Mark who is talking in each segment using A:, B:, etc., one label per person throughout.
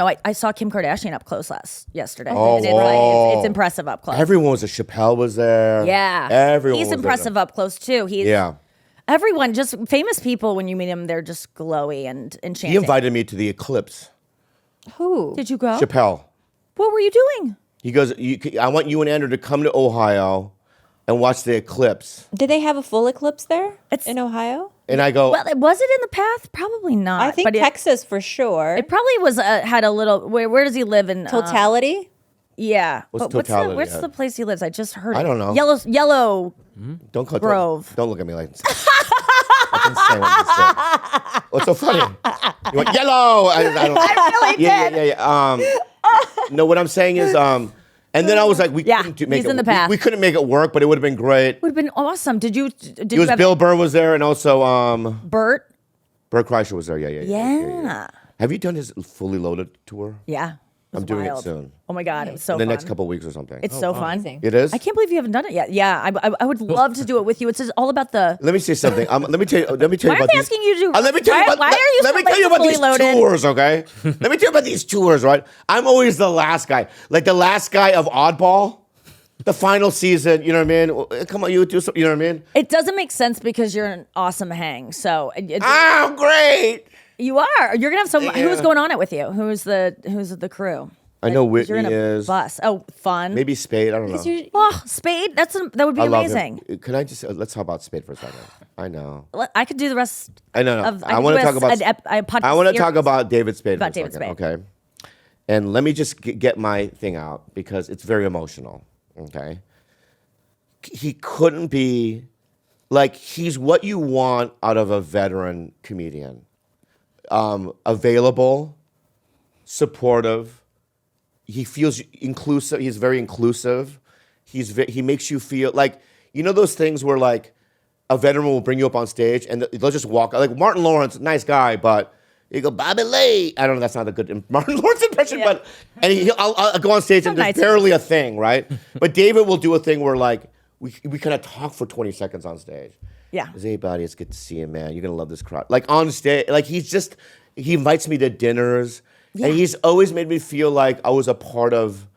A: Oh, I saw Kim Kardashian up close yesterday.
B: Oh,
A: and it's impressive up close.
B: Everyone was. Chappelle was there.
A: Yeah.
B: Everyone.
A: He's
B: was
A: impressive
B: there.
A: up close too. Everyone, just famous people. When you meet them, they're just glowy and enchanting.
B: He invited me to the eclipse.
C: Who?
A: Did you go?
B: Chappelle.
A: What were you doing?
B: He goes, I want you and Andrew to come to Ohio and watch the eclipse.
C: Did they have a full eclipse there in Ohio?
B: And I go,
A: well, was it in the path? Probably not.
C: I think Texas for sure.
A: It probably was had a little. Where does he live in?
C: Totality?
A: Yeah.
B: What's Totality?
A: Where's the place he lives? I just heard.
B: I don't know.
A: Yellow.
B: Don't
A: Grove.
B: Don't look at me like. That's insane what you said. What's so funny? You went yellow. I
A: really did.
B: Yeah. No, what I'm saying is, and then I was like, we couldn't make
A: he's
B: it.
A: in the path.
B: We couldn't make it work, but it would have been great.
A: Would have been awesome. Did you?
B: It was Bill Burr was there, and also
A: Bert
B: Kreischer was there. Yeah. Have you done his Fully Loaded tour?
A: Yeah.
B: I'm doing it soon.
A: Oh my God, it was so
B: in the
A: fun.
B: next couple of weeks or something.
A: It's so fun.
B: It is?
A: I can't believe you haven't done it yet. Yeah, I would love to do it with you. It's just all about the.
B: Let me say something. Let me tell you
A: Why
B: about
A: are they asking you to do?
B: Let me tell you about.
A: Why are you?
B: Let me tell you about these tours, okay? Let me tell you about these tours, right? I'm always the last guy, like the last guy of Oddball, the final season. You know what I mean? Come on, you do something. You know what I mean?
A: It doesn't make sense because you're an awesome hang. So.
B: Oh, great!
A: You are. You're gonna have some.
B: Yeah.
A: Who's going on it with you? Who's the crew?
B: I know Whitney
A: you're in a
B: is.
A: Bus. Oh, fun.
B: Maybe Spade. I don't know.
A: Oh, Spade. That would be
B: I love
A: amazing.
B: him. Can I just let's talk about Spade for a second? I know.
A: I could do the rest.
B: I know.
A: I want to
B: talk about. I want to talk about David Spade.
A: About David Spade.
B: Okay. And let me just get my thing out because it's very emotional. Okay. He couldn't be like he's what you want out of a veteran comedian. Available, supportive. He feels inclusive. He's very inclusive. He makes you feel like, you know those things where like a veteran will bring you up on stage and they'll just walk. Like Martin Lawrence, nice guy, but you go, Bobby Lee. I don't know, that's not a good Martin Lawrence impression, but I'll go on stage and there's barely a thing, right? But David will do a thing where like we kind of talk for 20 seconds on stage.
A: Yeah.
B: Hey, buddy, it's good to see you, man. You're going to love this crowd. Like on stage, like he invites me to dinners. Yeah. And he's always made me feel like I was a part of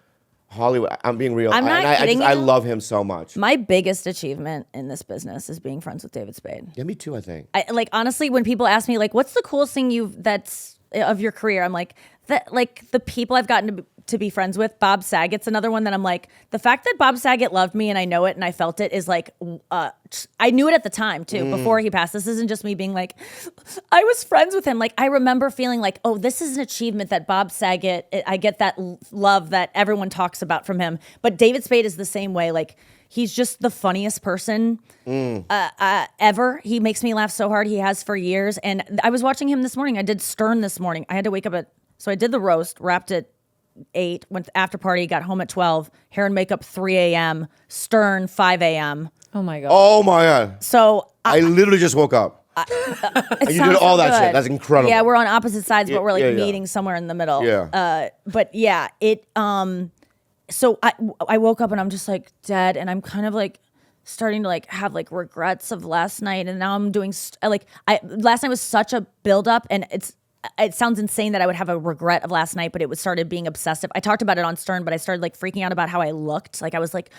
B: Hollywood. I'm being real.
A: I'm not kidding you.
B: I love him so much.
A: My biggest achievement in this business is being friends with David Spade.
B: Yeah, me too, I think.
A: Like, honestly, when people ask me, like, what's the coolest thing that's of your career? I'm like, the people I've gotten to be friends with. Bob Saget's another one that I'm like, the fact that Bob Saget loved me and I know it and I felt it is like, I knew it at the time too, before he passed. This isn't just me being like, I was friends with him. Like, I remember feeling like, oh, this is an achievement that Bob Saget, I get that love that everyone talks about from him. But David Spade is the same way. Like, he's just the funniest person ever. He makes me laugh so hard. He has for years. And I was watching him this morning. I did Stern this morning. I had to wake up so I did the roast, wrapped at 8, went to after party, got home at 12, hair and makeup 3 a.m., Stern 5 a.m.
C: Oh my God.
B: Oh my God.
A: So
B: I literally just woke up. You did all that shit. That's incredible.
A: Yeah, we're on opposite sides, but we're like meeting somewhere in the middle.
B: Yeah.
A: But yeah, so I woke up and I'm just like dead, and I'm kind of like starting to like have like regrets of last night, and now I'm doing last night was such a buildup, and it sounds insane that I would have a regret of last night, but it started being obsessive. I talked about it on Stern, but I started like freaking out about how I looked. Like I was like,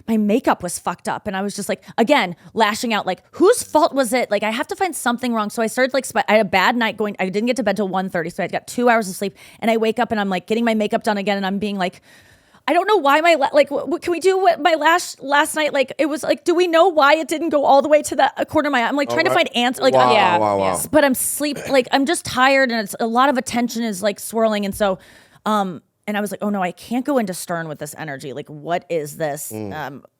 A: my makeup was fucked up. And I was just like, again, lashing out, like, whose fault was it? Like, I have to find something wrong. So I started like, I had a bad night I didn't get to bed till 1:30. So I got 2 hours of sleep, and I wake up and I'm like getting my makeup done again. And I'm being like, I don't know why what can we do what my last night, like, it was like, do we know why it didn't go all the way to that corner of my eye? I'm like trying to find answers. Like,
B: wow.
A: But I'm like, I'm just tired, and it's a lot of attention is like swirling. And so, and I was like, oh no, I can't go into Stern with this energy. Like, what is this?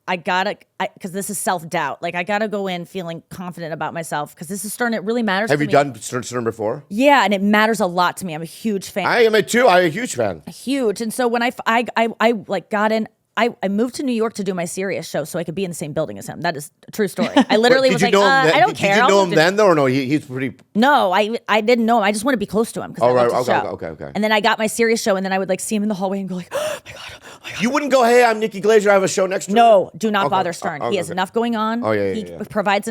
A: I gotta, because this is self-doubt. Like, I gotta go in feeling confident about myself, because this is Stern. It really matters to me.
B: Have you done Stern before?
A: Yeah, and it matters a lot to me. I'm a huge fan.
B: I am too. I'm a huge fan.
A: Huge. And so when I like got in, I moved to New York to do my serious show so I could be in the same building as him. That is a true story. I literally was like, I don't care.
B: Did you know him then, though, or no? He's pretty...
A: No, I didn't know him. I just want to be close to him.
B: Oh, right. Okay.
A: And then I got my serious show, and then I would like see him in the hallway and go like, oh my God,
B: You wouldn't go, hey, I'm Nikki Glaser. I have a show next week.
A: No, do not
B: Okay.
A: bother Stern. He has enough going on.
B: Oh, yeah,
A: He
B: yeah.
A: provides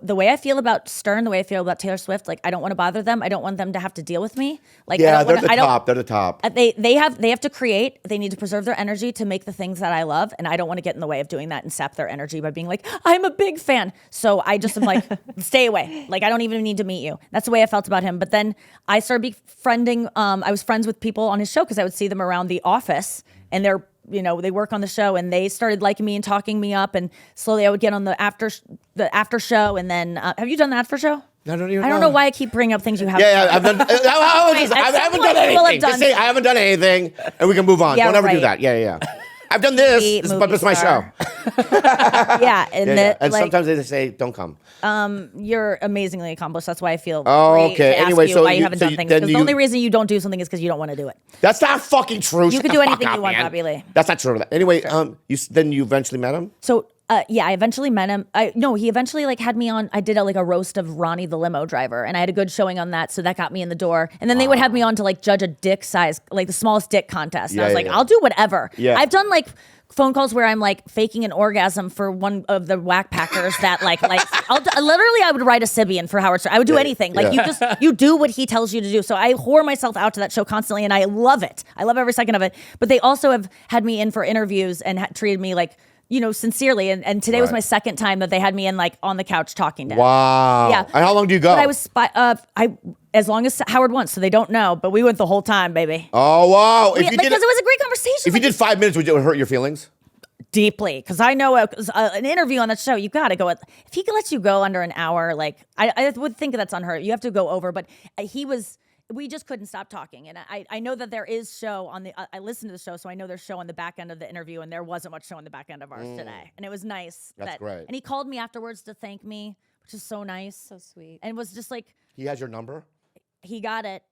A: the way I feel about Stern, the way I feel about Taylor Swift. Like, I don't want to bother them. I don't want them to have to deal with me. Like,
B: Yeah,
A: I don't
B: they're
A: wanna,
B: the top. They're the top.
A: They have to create. They need to preserve their energy to make the things that I love, and I don't want to get in the way of doing that and sap their energy by being like, I'm a big fan. So I just am like, stay away. Like, I don't even need to meet you. That's the way I felt about him. But then I started befriending. I was friends with people on his show because I would see them around the office, and they work on the show, and they started liking me and talking me up, and slowly I would get on the after show, and then have you done the after show?
B: I don't even
A: I don't know why I keep bringing up things you haven't.
B: Yeah, I've done. I haven't done anything. Just say I haven't done anything, and we can move on.
A: Yeah,
B: Don't ever do
A: right.
B: that. Yeah. I've done this, but it's my show.
A: Yeah,
B: And sometimes they just say, "Don't come."
A: You're amazingly accomplished. That's why I feel.
B: Oh,
A: great
B: okay.
A: to ask
B: Anyway,
A: you
B: so
A: why you
B: you-
A: haven't
B: so
A: done
B: you-
A: things.
B: then
A: Because the
B: you-
A: only reason you don't do something is because you don't want to do it.
B: That's not fucking true.
A: You
B: Shut
A: can
B: the
A: do
B: fuck
A: anything
B: up,
A: you want,
B: man.
A: Bobby Lee.
B: That's not true. Anyway, then you eventually met him.
A: So yeah, I eventually met him. He eventually had me on. I did a roast of Ronnie the limo driver, and I had a good showing on that, so that got me in the door. And then they would have me on to judge a dick size, the smallest dick contest. And I was like, I'll do whatever.
B: Yeah.
A: I've done phone calls where I'm faking an orgasm for one of the whack packers that literally I would write a Sibian for Howard Stern. I would do anything. You do what he tells you to do. So I whore myself out to that show constantly, and I love it. I love every second of it. But they also have had me in for interviews and treated me sincerely. And today was my second time that they had me in on the couch talking to him.
B: Wow.
A: Yeah.
B: And how long do you go?
A: But I was as long as Howard wants, so they don't know. But we went the whole time, baby.
B: Oh wow!
A: Because it was a great conversation.
B: If you did 5 minutes, would it hurt your feelings?
A: Deeply, because I know an interview on that show, you got to go. If he lets you go under an hour, I would think that's unheard. You have to go over, but we just couldn't stop talking. And I know that there is show on I listened to the show, so I know there's show on the back end of the interview, and there wasn't much show on the back end of ours today. And it was nice.
B: That's great.
A: And he called me afterwards to thank me, which is so nice.
C: So sweet.
A: And was just
B: He has your number.
A: he got it.